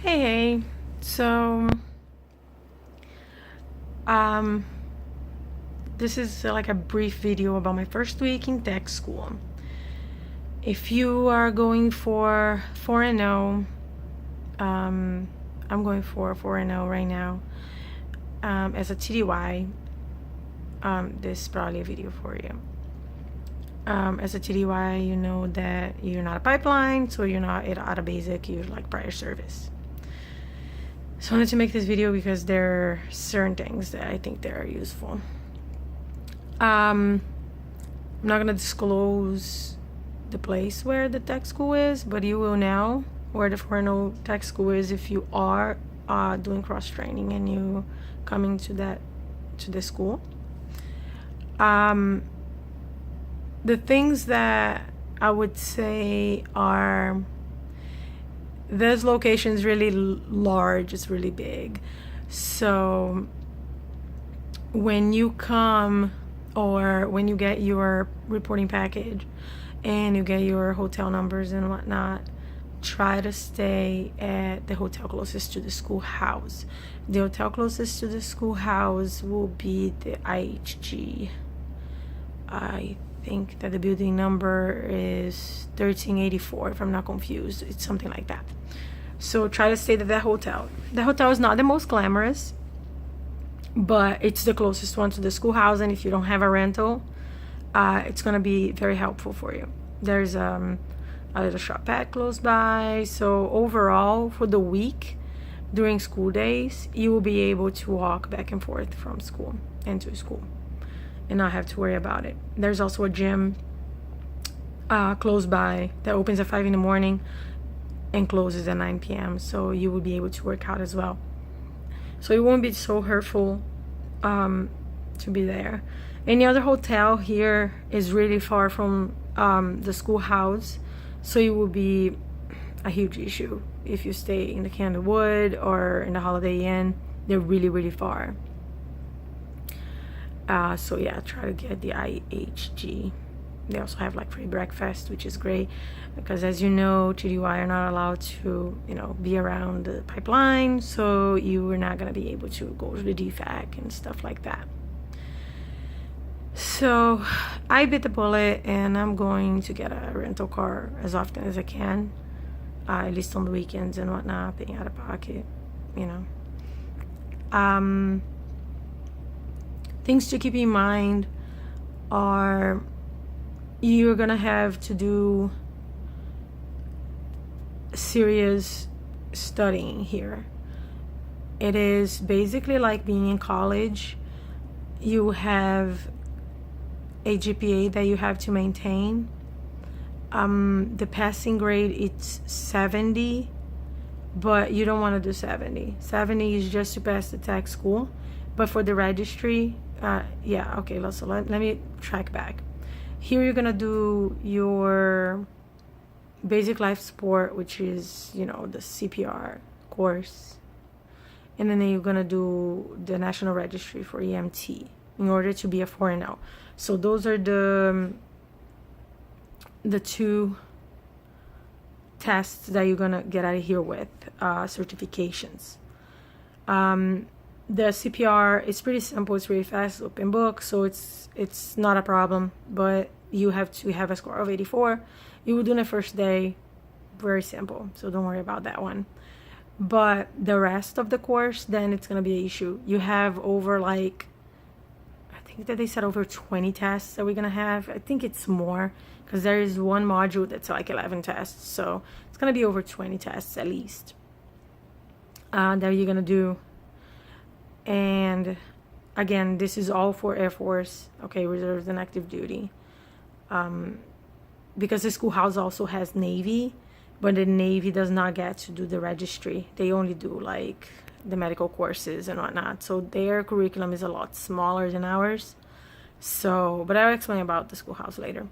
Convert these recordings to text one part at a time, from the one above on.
Hey, so um, this is like a brief video about my first week in tech school. If you are going for 4.0, I'm going for 4.0 right now. As a TDY, this is probably a video for you. As a TDY, you know that you're not a pipeline, so you're not at a basic, you're like prior service. So I wanted to make this video because there are certain things that I think that are useful. I'm not gonna disclose the place where the tech school is, but you will know where the 4.0 tech school is if you are doing cross training and you coming to the school. The things that I would say are, this location is really large, it's really big. So when you come, or when you get your reporting package and you get your hotel numbers and whatnot, try to stay at the hotel closest to the schoolhouse. The hotel closest to the schoolhouse will be the IHG. I think that the building number is 1384, if I'm not confused. It's something like that. So try to stay at that hotel. The hotel is not the most glamorous, but it's the closest one to the schoolhouse, and if you don't have a rental, it's going to be very helpful for you. There's a little shop pad close by. So overall, for the week during school days, you will be able to walk back and forth from school and to school and not have to worry about it. There's also a gym close by that opens at 5 in the morning and closes at 9 p.m. So you will be able to work out as well. So it won't be so hurtful to be there. Any other hotel here is really far from the schoolhouse, so it will be a huge issue if you stay in the Candlewood or in the Holiday Inn. They're really, really far. So yeah, try to get the IHG. They also have like free breakfast, which is great, because as you know, TDY are not allowed to, be around the pipeline, so you are not going to be able to go to the DFAC and stuff like that. So I bit the bullet, and I'm going to get a rental car as often as I can, at least on the weekends and whatnot, paying out of pocket, Things to keep in mind are, you're gonna have to do serious studying here. It is basically like being in college. You have a GPA that you have to maintain. The passing grade, it's 70, but you don't want to do 70. 70 is just to pass the tech school, but for the registry, so let me track back. Here you're gonna do your basic life support, which is, the CPR course. And then you're gonna do the national registry for EMT in order to be a 4.0. So those are the two tests that you're gonna get out of here with, certifications. The CPR is pretty simple, it's really fast, open book, so it's not a problem, but you have to have a score of 84. You will do in the first day, very simple, so don't worry about that one. But the rest of the course, then it's going to be an issue. You have over I think that they said over 20 tests that we're going to have. I think it's more, because there is one module that's like 11 tests, so it's going to be over 20 tests at least that you're going to do. And again, this is all for Air Force, reserves and active duty. Because the schoolhouse also has Navy, but the Navy does not get to do the registry. They only do the medical courses and whatnot. So their curriculum is a lot smaller than ours. But I'll explain about the schoolhouse later.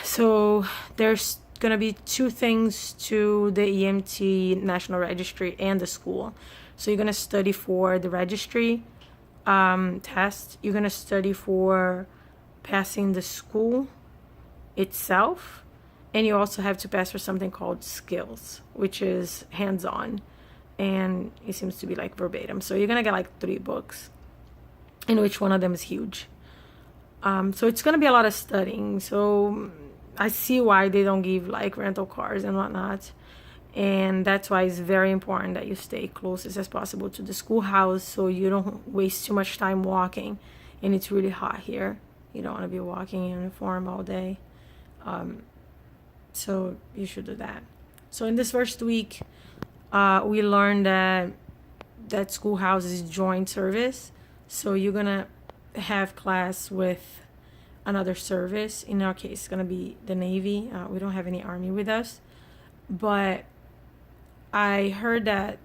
So there's going to be two things to the EMT National Registry and the school. So you're going to study for the registry test. You're going to study for passing the school itself. And you also have to pass for something called skills, which is hands-on, and it seems to be like verbatim. So you're gonna get like 3 books, and which one of them is huge. So it's gonna be a lot of studying. So I see why they don't give like rental cars and whatnot, and that's why it's very important that you stay closest as possible to the schoolhouse, so you don't waste too much time walking. And it's really hot here. You don't want to be walking in uniform all day. So you should do that. So in this first week, we learned that schoolhouse is joint service. So you're gonna have class with another service. In our case, it's gonna be the Navy. We don't have any Army with us, but I heard that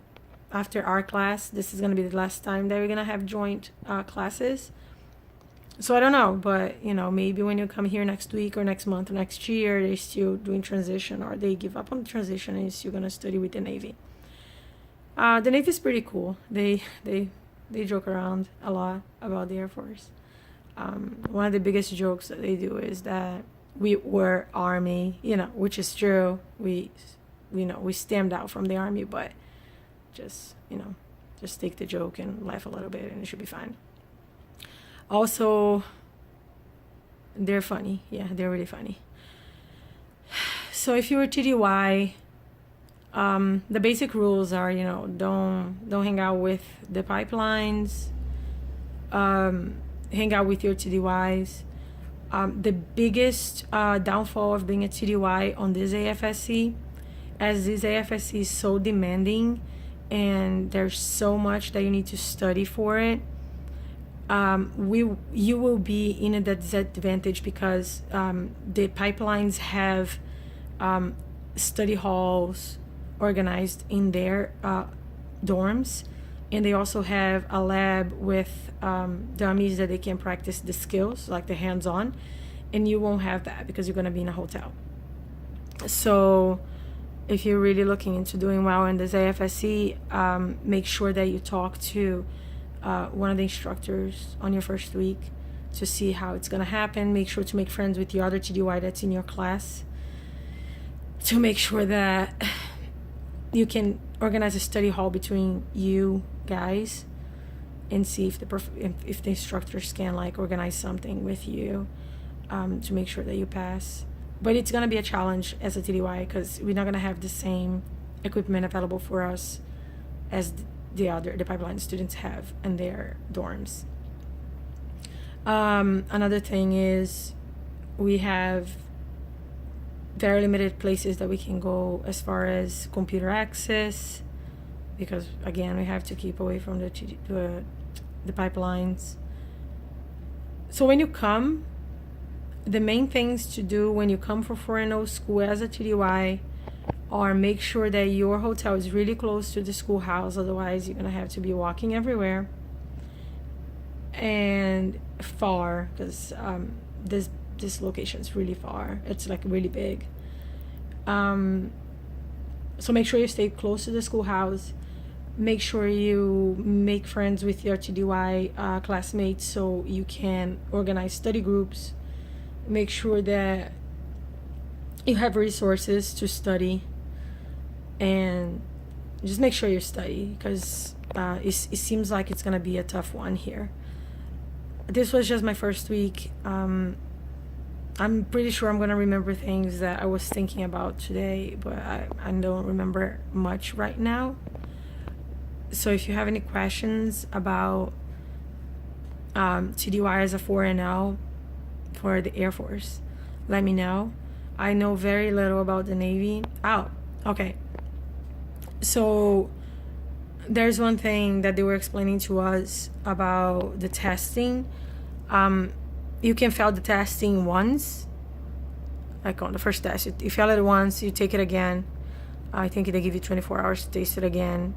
after our class, this is gonna be the last time that we're gonna have joint classes. So I don't know, but maybe when you come here next week or next month or next year, they're still doing transition, or they give up on the transition and you're still gonna study with the Navy. The Navy is pretty cool. They joke around a lot about the Air Force. One of the biggest jokes that they do is that we were Army, which is true. We stemmed out from the Army, but just take the joke and laugh a little bit and it should be fine. Also, they're funny. Yeah, they're really funny. So if you were TDY, the basic rules are, don't hang out with the pipelines, hang out with your TDYs. The biggest downfall of being a TDY on this AFSC, as this AFSC is so demanding and there's so much that you need to study for it, you will be in a disadvantage because the pipelines have study halls organized in their dorms, and they also have a lab with dummies that they can practice the skills, like the hands-on, and you won't have that because you're going to be in a hotel. So if you're really looking into doing well in this AFSC, make sure that you talk to one of the instructors on your first week to see how it's going to happen. Make sure to make friends with the other TDY that's in your class to make sure that you can organize a study hall between you guys and see if the instructors can organize something with you to make sure that you pass. But it's going to be a challenge as a TDY because we're not going to have the same equipment available for us as the pipeline students have in their dorms. Another thing is we have very limited places that we can go as far as computer access, because again we have to keep away from the pipelines. So when you come, the main things to do when you come for 4.0 school as a TDY are make sure that your hotel is really close to the schoolhouse, otherwise you're gonna have to be walking everywhere and far, because this location is really far. It's really big. So make sure you stay close to the schoolhouse. Make sure you make friends with your TDY classmates so you can organize study groups. Make sure that you have resources to study, and just make sure you study, because it seems like it's gonna be a tough one here. This was just my first week. I'm pretty sure I'm gonna remember things that I was thinking about today, but I don't remember much right now. So if you have any questions about TDY as a 4.0 for the Air Force, let me know. I know very little about the Navy. Okay. So there's one thing that they were explaining to us about the testing. You can fail the testing once, like on the first test. You fail it once, you take it again. I think they give you 24 hours to taste it again.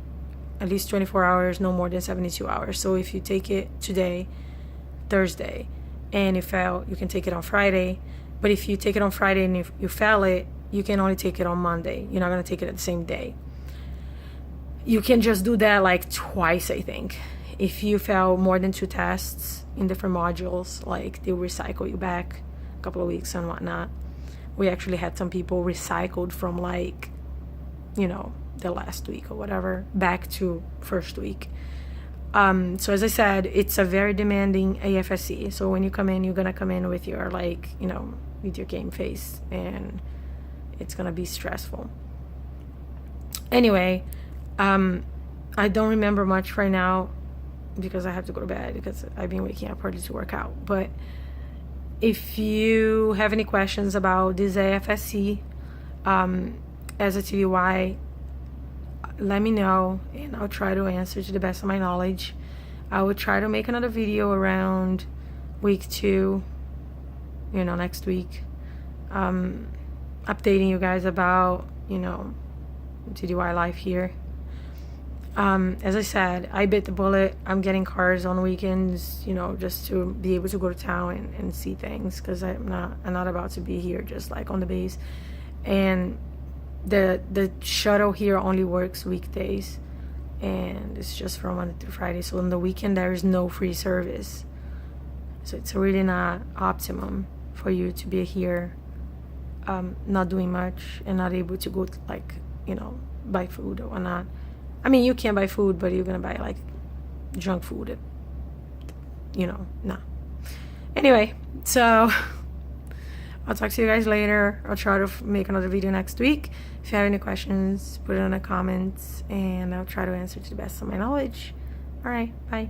At least 24 hours, no more than 72 hours. So if you take it today, Thursday, and you fail, you can take it on Friday. But if you take it on Friday and if you fail it, you can only take it on Monday. You're not going to take it at the same day. You can just do that twice, I think. If you fail more than 2 tests in different modules, they'll recycle you back a couple of weeks and whatnot. we actually had some people recycled from like, you know, the last week or whatever back to first week. So as I said, it's a very demanding AFSC. So when you come in, you're gonna come in with your, like, you know, with your game face, and it's gonna be stressful. Anyway, I don't remember much right now because I have to go to bed because I've been waking up early to work out. But if you have any questions about this AFSC as a TDY, let me know and I'll try to answer to the best of my knowledge. I will try to make another video around week 2, you know, next week, updating you guys about, you know, TDY life here. As I said, I bit the bullet. I'm getting cars on weekends, you know, just to be able to go to town and see things, because I'm not about to be here just like on the base. And the shuttle here only works weekdays, and it's just from Monday through Friday. So on the weekend there is no free service. So it's really not optimum for you to be here, not doing much and not able to go to, like, you know, buy food or whatnot. I mean, you can buy food, but you're gonna buy like junk food, you know, nah. Anyway, so I'll talk to you guys later. I'll try to make another video next week. If you have any questions, put it in the comments and I'll try to answer to the best of my knowledge. All right, bye.